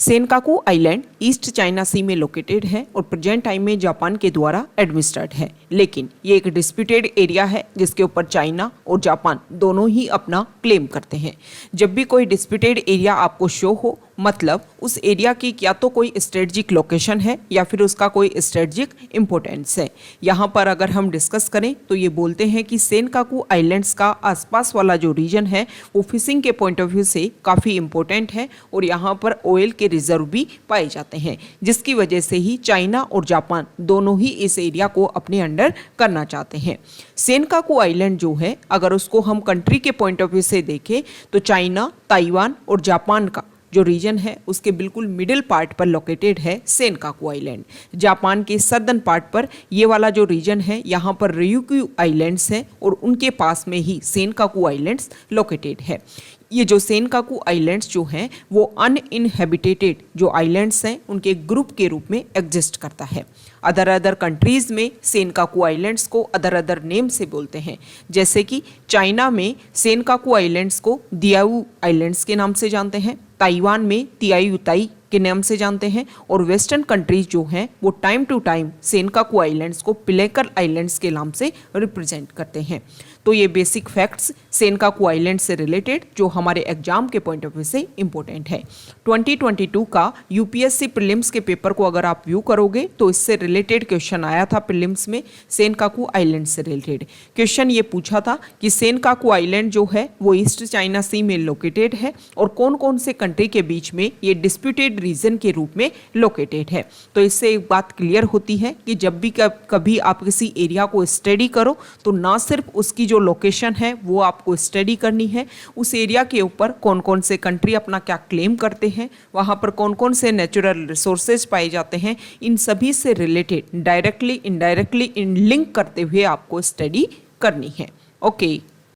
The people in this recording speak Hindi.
सेनकाकू आइलैंड ईस्ट चाइना सी में लोकेटेड है और प्रेजेंट टाइम में जापान के द्वारा एडमिनिस्ट्रेटेड है, लेकिन ये एक डिस्प्यूटेड एरिया है जिसके ऊपर चाइना और जापान दोनों ही अपना क्लेम करते हैं। जब भी कोई डिस्प्यूटेड एरिया आपको शो हो, मतलब उस एरिया की या तो कोई स्ट्रेटजिक लोकेशन है या फिर उसका कोई स्ट्रेटजिक इंपॉर्टेंस है। यहाँ पर अगर हम डिस्कस करें तो ये बोलते हैं कि सेनकाकू आइलैंड्स का आसपास वाला जो रीजन है वो फिशिंग के पॉइंट ऑफ व्यू से काफ़ी इंपॉर्टेंट है और यहाँ पर ऑयल के रिजर्व भी पाए जाते हैं, जिसकी वजह से ही चाइना और जापान दोनों ही इस एरिया को अपने अंडर करना चाहते हैं। सेनकाकू आइलैंड जो है, अगर उसको हम कंट्री के पॉइंट ऑफ व्यू से देखें तो चाइना, ताइवान और जापान का जो रीजन है उसके बिल्कुल मिडिल पार्ट पर लोकेटेड है सेनकाकू आइलैंड। जापान के सदर्न पार्ट पर ये वाला जो रीजन है, यहाँ पर ryukyu आइलैंड्स हैं और उनके पास में ही सेनकाकू आइलैंड्स लोकेटेड है। ये जो सेनकाकू आइलैंड्स जो हैं वो अनइनहेबिटेटेड जो आइलैंड्स हैं उनके ग्रुप के रूप में एग्जिस्ट करता है। अदर कंट्रीज़ में सेनकाकू आइलैंड्स को अदर नेम से बोलते हैं, जैसे कि चाइना में सेनकाकू आइलैंड्स को दियाऊ आइलैंड्स के नाम से जानते हैं, ताइवान में तियायुताई के नाम से जानते हैं और वेस्टर्न कंट्रीज जो हैं वो time to time Senkaku islands को पिलेकल आइलैंड्स के नाम से रिप्रेजेंट करते हैं। तो ये बेसिक फैक्ट्स सेनकाकू आइलैंड से रिलेटेड जो हमारे एग्जाम के पॉइंट ऑफ व्यू से इंपॉर्टेंट है। 2022 का यूपीएससी प्रीलिम्स के पेपर को अगर आप व्यू करोगे तो इससे रिलेटेड क्वेश्चन आया था प्रीलिम्स में। सेनकाकू आइलैंड से रिलेटेड क्वेश्चन ये पूछा था कि सेनकाकू आइलैंड जो है वो ईस्ट चाइना सी में लोकेटेड है और कौन कौन से कंट्री के बीच में ये डिस्प्यूटेड रीजन के रूप में लोकेटेड है। तो इससे एक बात क्लियर होती है कि जब भी कभी आप किसी एरिया को स्टडी करो तो ना सिर्फ उसकी जो लोकेशन है वो आपको स्टडी करनी है, उस एरिया के ऊपर कौन कौन से कंट्री अपना क्या क्लेम करते हैं, वहाँ पर कौन कौन से नेचुरल रिसोर्सेज पाए जाते हैं, इन सभी से रिलेटेड डायरेक्टली इनडायरेक्टली इन लिंक करते हुए आपको स्टडी करनी है। ओके।